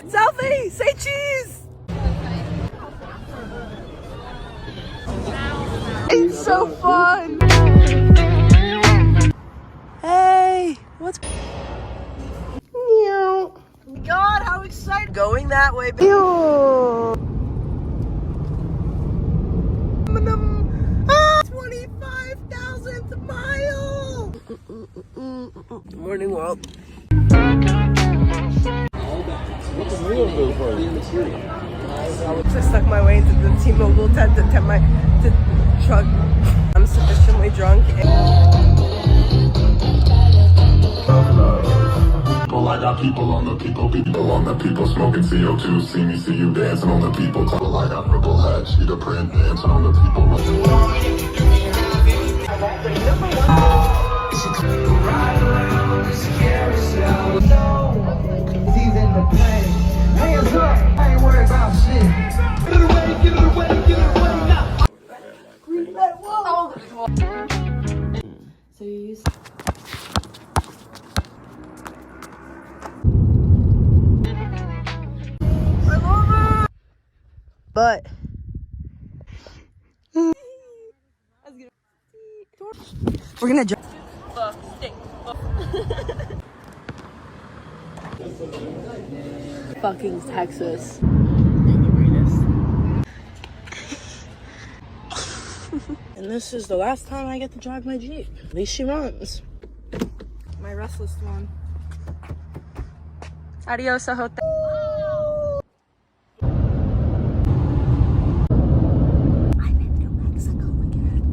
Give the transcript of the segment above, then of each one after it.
Selfie! Say cheese! It's so fun! Hey! What's... God, how excited! Going that way, baby! 25,000th mile! Morning walk. I stuck my way into the T-Mobile tent to tempt my truck. I'm sufficiently drunk. I got people on the people smoking CO2. See me, see you dancing on the people. I got purple hat, cheetah print, dancing on the people. Ride around this carousel. He's in the plane. Hands up, I ain't worried about shit. Get it away, get it away, get it away now. So you use. But we're gonna jump. Fucking Texas. And this is the last time I get to drive my Jeep. At least she runs. My restless one. Adios, Ahote. I'm in New Mexico again.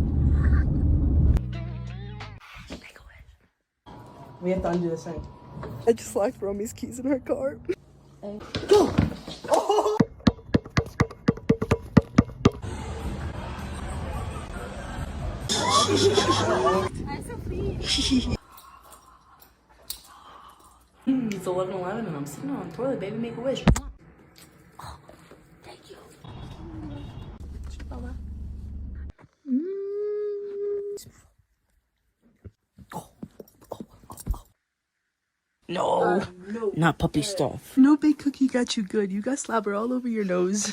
We have to undo this thing. I just locked Romy's keys in her car. Go! Oh! It's 11:11 and I'm sitting on the toilet, baby. Make a wish. Oh, thank you. No, not puppy stuff. No big cookie got you good. You got slobber all over your nose.